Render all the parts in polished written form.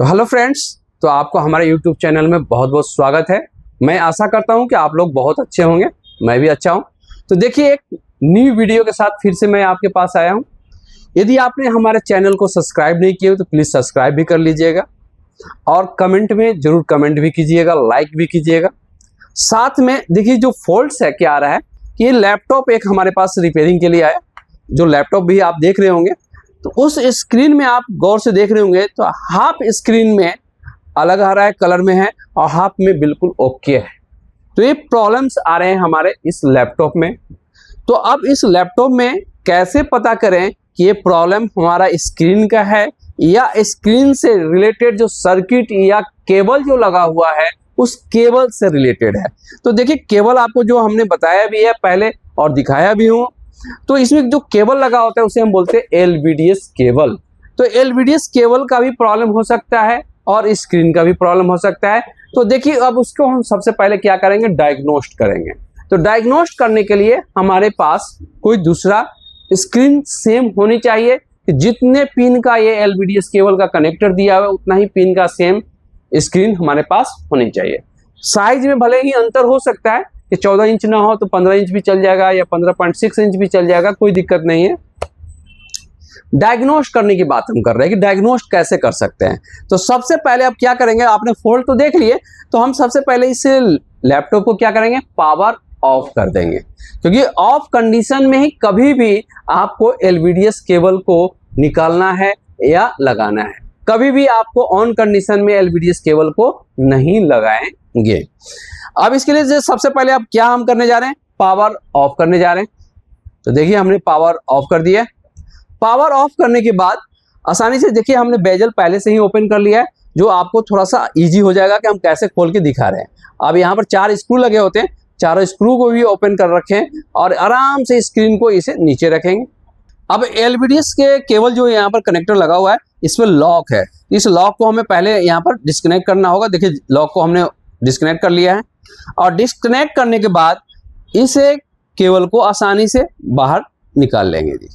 तो hello friends, तो आपको हमारे YouTube चैनल में बहुत बहुत स्वागत है। मैं आशा करता हूं कि आप लोग बहुत अच्छे होंगे, मैं भी अच्छा हूं। तो देखिए, एक न्यू वीडियो के साथ फिर से मैं आपके पास आया हूं। यदि आपने हमारे चैनल को सब्सक्राइब नहीं किया तो प्लीज़ सब्सक्राइब भी कर लीजिएगा और कमेंट में ज़रूर कमेंट भी कीजिएगा, लाइक भी कीजिएगा। साथ में देखिए, जो फॉल्ट्स है क्या आ रहा है कि ये लैपटॉप एक हमारे पास रिपेयरिंग के लिए आया। जो लैपटॉप भी आप देख रहे होंगे, तो उस स्क्रीन में आप गौर से देख रहे होंगे तो हाफ स्क्रीन में अलग आ रहा है, कलर में है, और हाफ में बिल्कुल ओके है। तो ये प्रॉब्लम्स आ रहे हैं हमारे इस लैपटॉप में। तो अब इस लैपटॉप में कैसे पता करें कि ये प्रॉब्लम हमारा स्क्रीन का है या स्क्रीन से रिलेटेड जो सर्किट या केबल जो लगा हुआ है उस केबल से रिलेटेड है। तो देखिए, केबल आपको जो हमने बताया भी है पहले और दिखाया भी हूँ। तो इसमें जो केबल लगा होता है उसे हम बोलते हैं एलवीडीएस केबल। तो एलवीडीएस केबल का भी प्रॉब्लम हो सकता है और स्क्रीन का भी प्रॉब्लम हो सकता है। तो देखिए, अब उसको हम सबसे पहले क्या करेंगे, डायग्नोस्ट करेंगे। तो डायग्नोस्ट करने के लिए हमारे पास कोई दूसरा स्क्रीन सेम होनी चाहिए कि जितने पिन का ये एलवीडीएस केबल का कनेक्टर दिया हुआ है उतना ही पिन का सेम स्क्रीन हमारे पास होनी चाहिए। साइज में भले ही अंतर हो सकता है कि 14 इंच ना हो तो 15 इंच भी चल जाएगा या 15.6 इंच भी चल जाएगा, कोई दिक्कत नहीं है। डायग्नोस्ट करने की बात हम कर रहे हैं कि डायग्नोस्ट कैसे कर सकते हैं। तो सबसे पहले आप क्या करेंगे, आपने फॉल्ट तो देख लिए, तो हम सबसे पहले इस लैपटॉप को क्या करेंगे, पावर ऑफ कर देंगे। क्योंकि ऑफ कंडीशन में ही कभी भी आपको एलवीडीएस केबल को निकालना है या लगाना है। कभी भी आपको ऑन कंडीशन में एलवीडीएस केबल को नहीं लगाएंगे। अब इसके लिए सबसे पहले आप क्या हम करने जा रहे हैं, पावर ऑफ करने जा रहे हैं। तो देखिए, हमने पावर ऑफ कर दिया। पावर ऑफ करने के बाद आसानी से देखिए, हमने बेजल पहले से ही ओपन कर लिया है, जो आपको थोड़ा सा इजी हो जाएगा कि हम कैसे खोल के दिखा रहे हैं। अब यहाँ पर 4 स्क्रू लगे होते हैं, चारों स्क्रू को भी ओपन कर रखें और आराम से स्क्रीन को इसे नीचे रखेंगे। अब एलवीडीएस के केबल जो यहाँ पर कनेक्टर लगा हुआ है इसमें लॉक है। इस लॉक को हमें पहले यहाँ पर डिस्कनेक्ट करना होगा। देखिए, लॉक को हमने डिस्कनेक्ट कर लिया है और डिस्कनेक्ट करने के बाद इसे केबल को आसानी से बाहर निकाल लेंगे। जी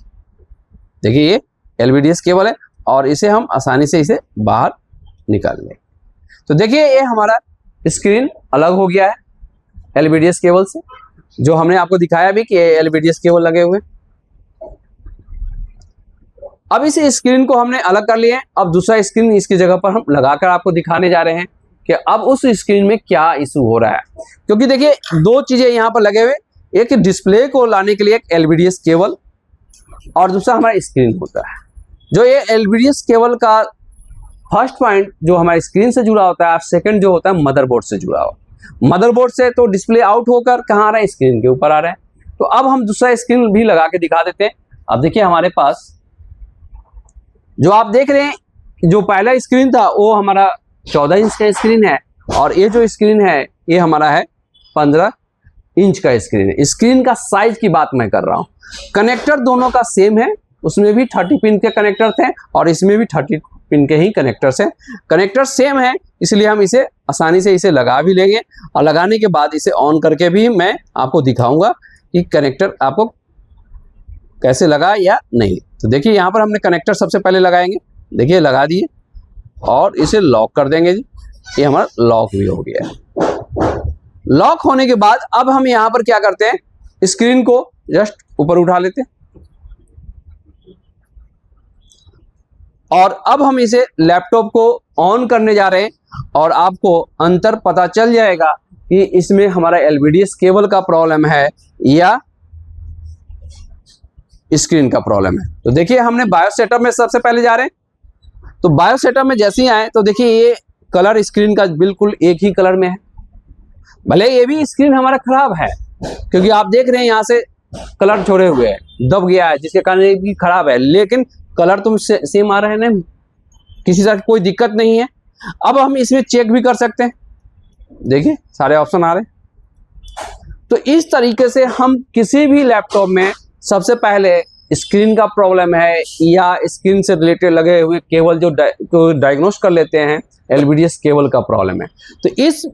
देखिए, ये एलवीडीएस केबल है और इसे हम आसानी से इसे बाहर निकाल लेंगे। तो देखिए, ये हमारा स्क्रीन अलग हो गया है एलवीडीएस केबल से, जो हमने आपको दिखाया भी कि एलवीडीएस केबल लगे हुए। अब इस स्क्रीन को हमने अलग कर लिया है। अब दूसरा स्क्रीन इसकी जगह पर हम लगाकर आपको दिखाने जा रहे हैं कि अब उस स्क्रीन में क्या इशू हो रहा है। क्योंकि देखिए, 2 चीजें यहाँ पर लगे हुए, एक डिस्प्ले को लाने के लिए एक एलवीडीएस केबल और दूसरा हमारा स्क्रीन होता है। जो ये एलवीडीएस केबल का फर्स्ट पॉइंट जो हमारे स्क्रीन से जुड़ा होता है और सेकंड जो होता है मदरबोर्ड से जुड़ा हुआ। मदरबोर्ड से तो डिस्प्ले आउट होकर कहाँ आ रहा है, स्क्रीन के ऊपर आ रहा है। तो अब हम दूसरा स्क्रीन भी लगा के दिखा देते हैं। अब देखिए, हमारे पास जो आप देख रहे हैं, जो पहला स्क्रीन था वो हमारा 14 इंच का स्क्रीन है और ये जो स्क्रीन है ये हमारा है 15 इंच का स्क्रीन है। स्क्रीन का साइज की बात मैं कर रहा हूँ। कनेक्टर दोनों का सेम है, उसमें भी 30 पिन के कनेक्टर थे और इसमें भी 30 पिन के ही कनेक्टर्स हैं। कनेक्टर सेम है, इसलिए हम इसे आसानी से इसे लगा भी लेंगे और लगाने के बाद इसे ऑन करके भी मैं आपको दिखाऊंगा कि कनेक्टर आपको कैसे लगा या नहीं। तो देखिए, यहाँ पर हमने कनेक्टर सबसे पहले लगाएंगे। देखिए, लगा दिए और इसे लॉक कर देंगे। जी, ये हमारा लॉक भी हो गया है। लॉक होने के बाद अब हम यहाँ पर क्या करते हैं, स्क्रीन को जस्ट ऊपर उठा लेते हैं और अब हम इसे लैपटॉप को ऑन करने जा रहे हैं और आपको अंतर पता चल जाएगा कि इसमें हमारा एलवीडीएस केबल का प्रॉब्लम है या स्क्रीन का प्रॉब्लम है। तो देखिए, हमने बायो सेटअप में सबसे पहले जा रहे हैं। तो बायो सेटअप में जैसे ही आए तो देखिए, ये कलर स्क्रीन का बिल्कुल एक ही कलर में है। भले ये भी स्क्रीन हमारा खराब है, क्योंकि आप देख रहे हैं यहाँ से कलर छोड़े हुए हैं, दब गया है, जिसके कारण ये भी खराब है, लेकिन कलर तुम सेम आ रहे हैं ना, किसी तरह कोई दिक्कत नहीं है। अब हम इसमें चेक भी कर सकते हैं। देखिए, सारे ऑप्शन आ रहे हैं। तो इस तरीके से हम किसी भी लैपटॉप में सबसे पहले स्क्रीन का प्रॉब्लम है या स्क्रीन से रिलेटेड लगे हुए केबल जो डायग्नोस कर लेते हैं, एलवीडीएस केबल का प्रॉब्लम है। तो इस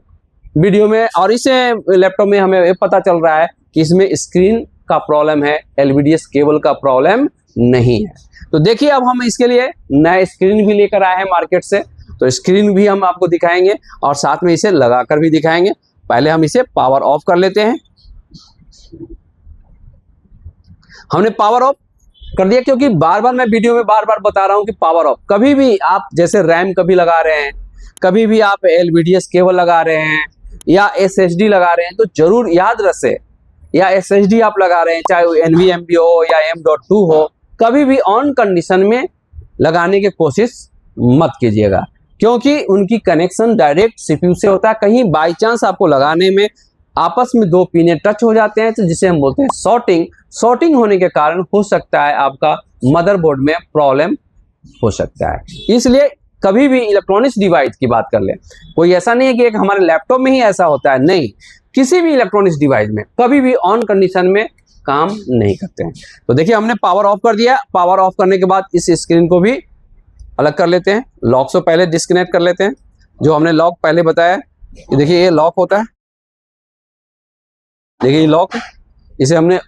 वीडियो में और इस लैपटॉप में हमें पता चल रहा है कि इसमें स्क्रीन का प्रॉब्लम है, एलवीडीएस केबल का प्रॉब्लम नहीं है। तो देखिए, अब हम इसके लिए नया स्क्रीन भी लेकर आए हैं मार्केट से। तो तो स्क्रीन भी हम आपको दिखाएंगे और साथ में इसे लगाकर भी दिखाएंगे। पहले हम इसे पावर ऑफ कर लेते हैं। हमने पावर ऑफ कर दिया, क्योंकि बार बार मैं वीडियो में बार बार बता रहा हूं कि पावर ऑफ कभी भी आप जैसे रैम कभी लगा रहे हैं, कभी भी आप LVDS केबल लगा रहे हैं या SSD लगा रहे हैं, तो जरूर याद रखें, या SSD आप लगा रहे हैं चाहे वो NVMe हो या M.2 हो, कभी भी ऑन कंडीशन में लगाने की कोशिश मत कीजिएगा, क्योंकि उनकी कनेक्शन डायरेक्ट CPU से होता है। कहीं बाई चांस आपको लगाने में आपस में दो पिने टच हो जाते हैं, तो जिसे हम बोलते हैं शॉर्टिंग। शॉर्टिंग होने के कारण हो सकता है आपका मदरबोर्ड में प्रॉब्लम हो सकता है। इसलिए कभी भी इलेक्ट्रॉनिक्स डिवाइस की बात कर लें, कोई ऐसा नहीं है कि एक हमारे लैपटॉप में ही ऐसा होता है, नहीं, किसी भी इलेक्ट्रॉनिक्स डिवाइस में कभी भी ऑन कंडीशन में काम नहीं करते हैं। तो देखिए हमने पावर ऑफ कर दिया। पावर ऑफ करने के बाद इस स्क्रीन को भी अलग कर लेते हैं। लॉक से पहले डिस्कनेक्ट कर लेते हैं। जो हमने लॉक पहले बताया, देखिए ये लॉक होता है, देखिए ये लॉक, इसे हमने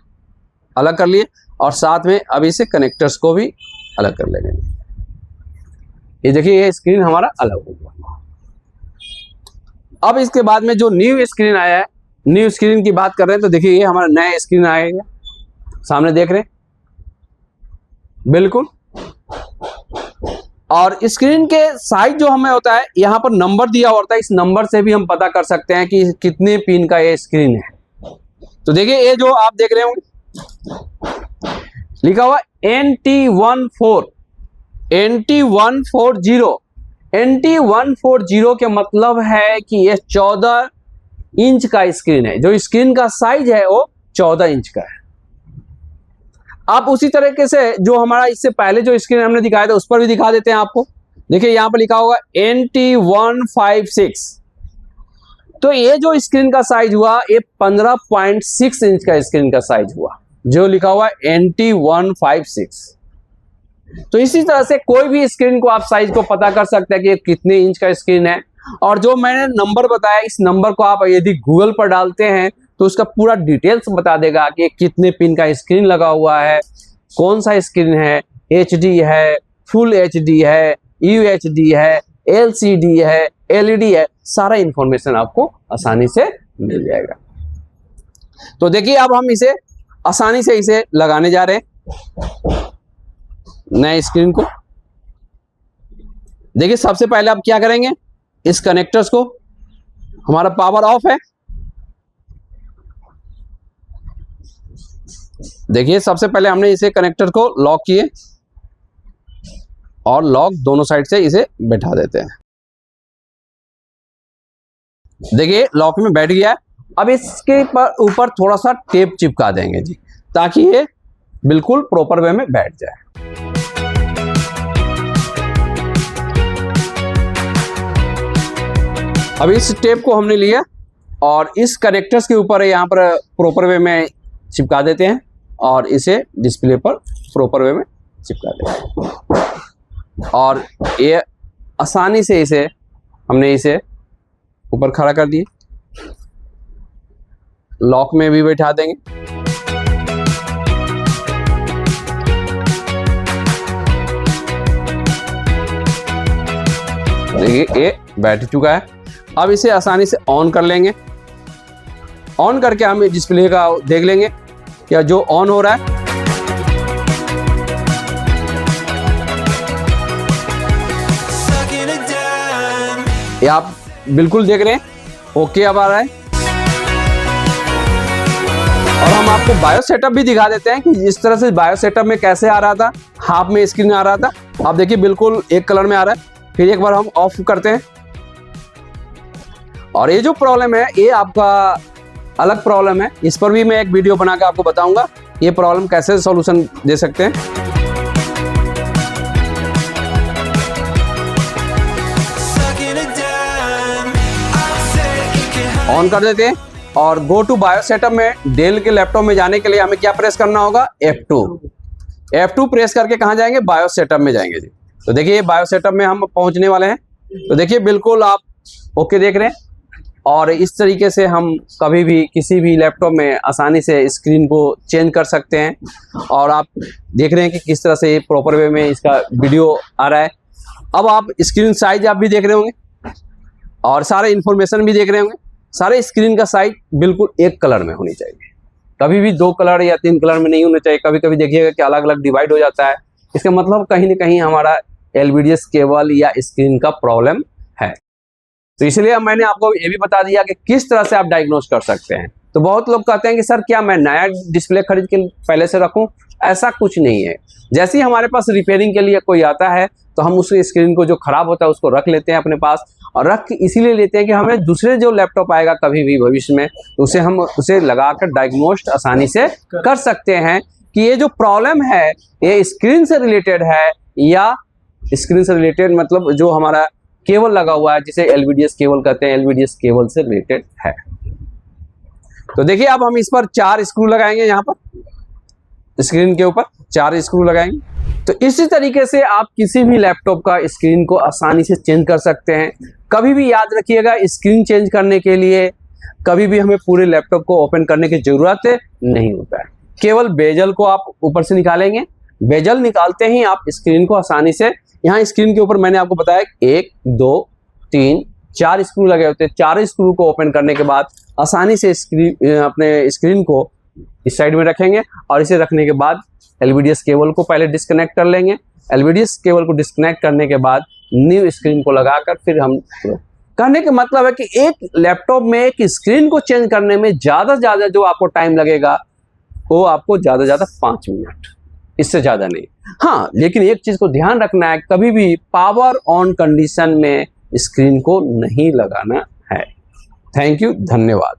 अलग कर लिए और साथ में अब इसे कनेक्टर्स को भी अलग कर लेंगे। ये देखिए ये स्क्रीन हमारा अलग हो गया। अब इसके बाद में जो न्यू स्क्रीन आया है, न्यू स्क्रीन की बात कर रहे हैं, तो देखिए ये हमारा नया स्क्रीन आएगा, सामने देख रहे हैं बिल्कुल। और स्क्रीन के साइज जो हमें होता है, यहाँ पर नंबर दिया होता है, इस नंबर से भी हम पता कर सकते हैं कि कितने पिन का ये स्क्रीन है। तो देखिए ये जो आप देख रहे होंगे लिखा हुआ NT14 NT140 के मतलब है कि ये 14 इंच का स्क्रीन है। जो स्क्रीन का साइज है वो 14 इंच का है। आप उसी तरीके से जो हमारा इससे पहले जो स्क्रीन हमने दिखाया था उस पर भी दिखा देते हैं आपको। देखिए यहाँ पर लिखा होगा NT156। तो ये जो स्क्रीन का साइज हुआ ये 15.6 इंच का स्क्रीन का साइज हुआ, जो लिखा हुआ NT156। तो इसी तरह से कोई भी स्क्रीन को आप साइज को पता कर सकते हैं कि ये कितने इंच का स्क्रीन है। और जो मैंने नंबर बताया, इस नंबर को आप यदि गूगल पर डालते हैं तो उसका पूरा डिटेल्स बता देगा कि कितने पिन का स्क्रीन लगा हुआ है, कौन सा स्क्रीन है, HD है, फुल HD है, UHD है, LCD है, LED है, सारा इंफॉर्मेशन आपको आसानी से मिल जाएगा। तो देखिए अब हम इसे आसानी से इसे लगाने जा रहे हैं नए स्क्रीन को। देखिए सबसे पहले आप क्या करेंगे, इस कनेक्टर्स को, हमारा पावर ऑफ है, देखिए सबसे पहले हमने इसे कनेक्टर को लॉक किए और लॉक दोनों साइड से इसे बैठा देते हैं। देखिए लॉक में बैठ गया है। अब इसके ऊपर थोड़ा सा टेप चिपका देंगे जी, ताकि ये बिल्कुल प्रॉपर वे में बैठ जाए। अब इस टेप को हमने लिया और इस कनेक्टर्स के ऊपर यहाँ पर प्रॉपर वे में चिपका देते हैं और इसे डिस्प्ले पर प्रॉपर वे में चिपका देते हैं। और ये आसानी से इसे हमने इसे ऊपर खड़ा कर दिए, लॉक में भी बैठा देंगे। देखिए ये बैठ चुका है। अब इसे आसानी से ऑन कर लेंगे। ऑन करके हम डिस्प्ले का देख लेंगे क्या जो ऑन हो रहा है। ये आप बिल्कुल देख रहे हैं, ओके अब आ रहा है। और हम आपको बायो सेटअप भी दिखा देते हैं कि इस तरह से बायो सेटअप में कैसे आ रहा था, हाफ में स्क्रीन आ रहा था। आप देखिए बिल्कुल एक कलर में आ रहा है। फिर एक बार हम ऑफ करते हैं और ये जो प्रॉब्लम है ये आपका अलग प्रॉब्लम है, इस पर भी मैं एक वीडियो बना के आपको बताऊंगा ये प्रॉब्लम कैसे सॉल्यूशन दे सकते हैं। ऑन कर देते हैं और गो टू बायो सेटअप में डेल के लैपटॉप में जाने के लिए हमें क्या प्रेस करना होगा, F2 प्रेस करके कहाँ जाएंगे, बायो सेटअप में जाएंगे जी। तो देखिए बायो सेटअप में हम पहुंचने वाले हैं। तो देखिए बिल्कुल आप ओके देख रहे हैं। और इस तरीके से हम कभी भी किसी भी लैपटॉप में आसानी से स्क्रीन को चेंज कर सकते हैं। और आप देख रहे हैं कि किस तरह से प्रॉपर वे में इसका वीडियो आ रहा है। अब आप स्क्रीन साइज आप भी देख रहे होंगे और सारे इंफॉर्मेशन भी देख रहे होंगे। सारे स्क्रीन का साइज बिल्कुल एक कलर में होनी चाहिए, कभी भी 2 कलर या 3 कलर में नहीं होना चाहिए। कभी कभी देखिएगा कि अलग अलग डिवाइड हो जाता है, इसका मतलब कहीं ना कहीं हमारा LVDS केबल या स्क्रीन का प्रॉब्लम है। तो इसलिए मैंने आपको ये भी बता दिया कि किस तरह से आप डायग्नोज कर सकते हैं। तो बहुत लोग कहते हैं कि सर क्या मैं नया डिस्प्ले खरीद के पहले से रखूं? ऐसा कुछ नहीं है। जैसे ही हमारे पास रिपेयरिंग के लिए कोई आता है तो हम उस स्क्रीन को जो खराब होता है उसको रख लेते हैं अपने पास, और रख इसीलिए लेते हैं कि हमें दूसरे जो लैपटॉप आएगा कभी भी भविष्य में तो उसे हम उसे लगाकर डायग्नोस्ट आसानी से कर सकते हैं कि ये जो प्रॉब्लम है ये स्क्रीन से रिलेटेड है या स्क्रीन से रिलेटेड मतलब जो हमारा केबल लगा हुआ है जिसे LVDS केबल कहते हैं, LVDS केबल से रिलेटेड है। तो देखिए अब हम इस पर 4 स्क्रू लगाएंगे, यहाँ पर स्क्रीन के ऊपर 4 स्क्रू लगाएंगे। तो इसी तरीके से आप किसी भी लैपटॉप का स्क्रीन को आसानी से चेंज कर सकते हैं। कभी भी याद रखिएगा, स्क्रीन चेंज करने के लिए कभी भी हमें पूरे लैपटॉप को ओपन करने की जरूरत नहीं होता है। केवल बेजल को आप ऊपर से निकालेंगे, बेजल निकालते ही आप स्क्रीन को आसानी से, यहाँ स्क्रीन के ऊपर मैंने आपको बताया 1 2 3 4 स्क्रू लगे होते हैं। 4 स्क्रू को ओपन करने के बाद आसानी से अपने स्क्रीन को इस साइड में रखेंगे और इसे रखने के बाद LVDS केबल को पहले डिस्कनेक्ट कर लेंगे। LVDS केबल को डिस्कनेक्ट करने के बाद न्यू स्क्रीन को लगाकर फिर हम, कहने का मतलब है कि एक लैपटॉप में एक स्क्रीन को चेंज करने में ज़्यादा से ज़्यादा जो आपको टाइम लगेगा वो आपको ज़्यादा से ज़्यादा 5 मिनट, इससे ज़्यादा नहीं। हाँ, लेकिन एक चीज़ को ध्यान रखना है, कभी भी पावर ऑन कंडीशन में स्क्रीन को नहीं लगाना है। थैंक यू, धन्यवाद।